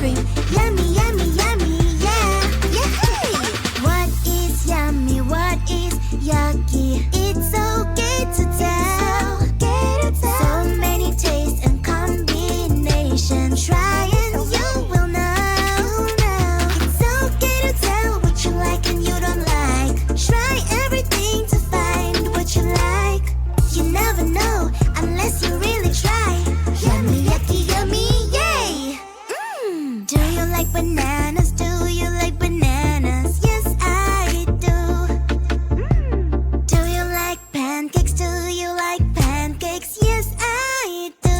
cream. Yummy, yummy, yummy, yeah, yeah. What is yummy? What is yucky? It's okay to tell. So many tastes and combinations. Try and you will know. It's okay to tell what you like and you don't like. Try everything to find what you like. You never know unless you really try. Yummy, yucky, yummy, yay! Do you like bananas? Do you like bananas? Yes, I do. Do you like pancakes? Do you like pancakes? Yes, I do.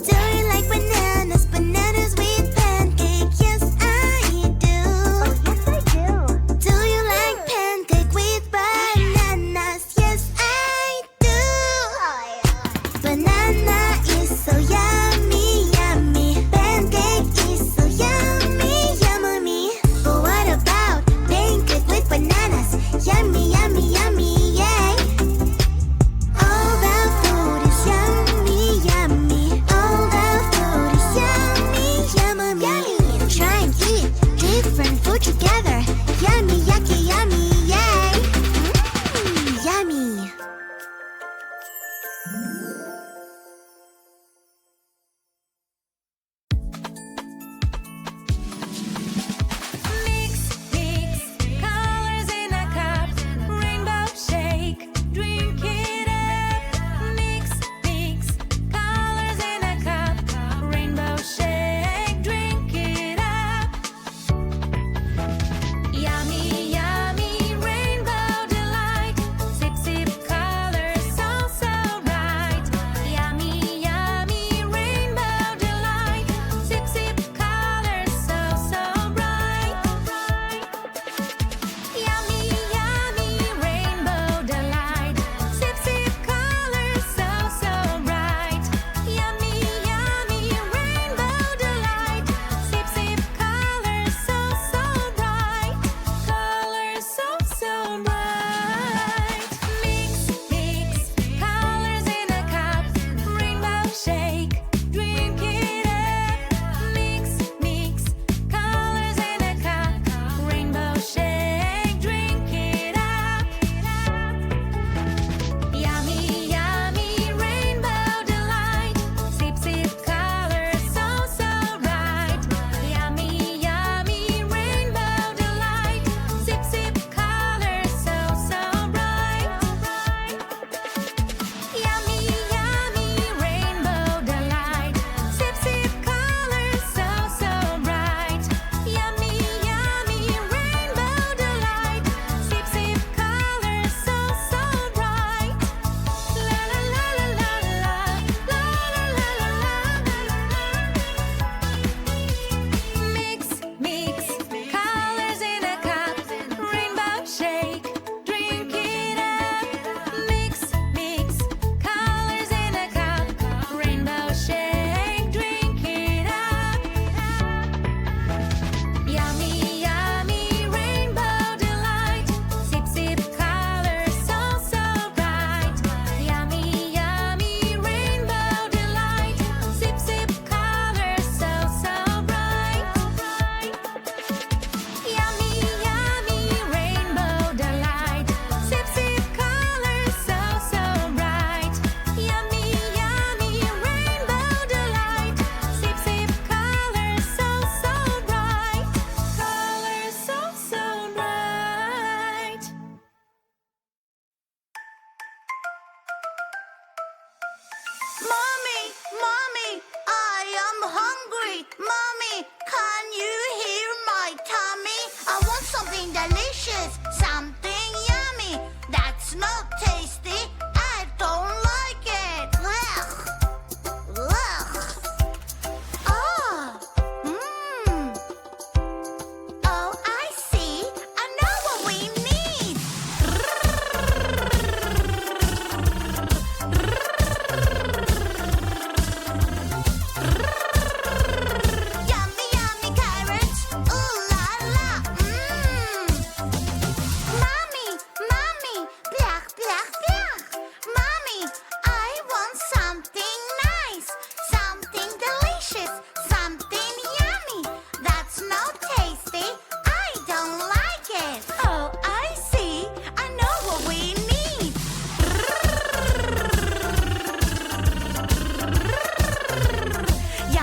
Do you like bananas?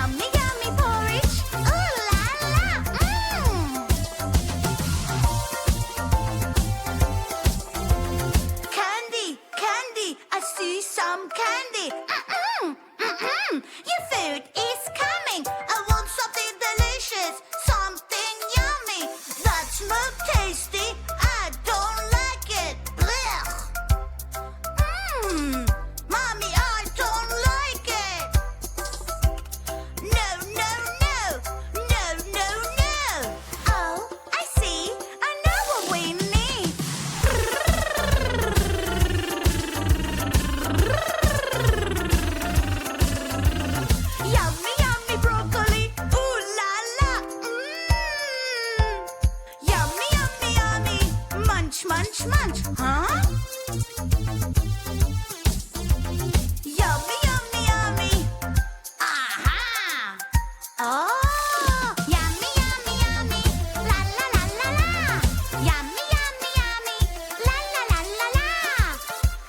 Yummy, yummy porridge. Ooh la la. Candy, candy. I see some candy. Your food is coming. I want something delicious, something yummy. That's not tasty. I don't like it. Blech. Mommy, I don't like it. No, no, no. No, no, no. Oh, I see. I know what we need. Yummy, yummy broccoli. Ooh la la. Yummy, yummy, yummy. Munch, munch, munch. Huh? Yummy, yummy, yummy. Aha! Oh! Yummy, yummy, yummy. La la la la la. Yummy, yummy, yummy. La la la la la.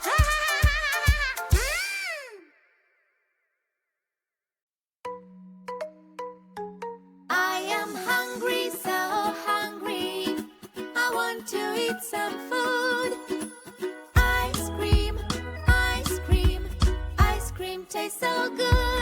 Ha ha ha ha ha. I am hungry, so hungry. I want to eat some food. Ice cream, ice cream, ice cream tastes so good.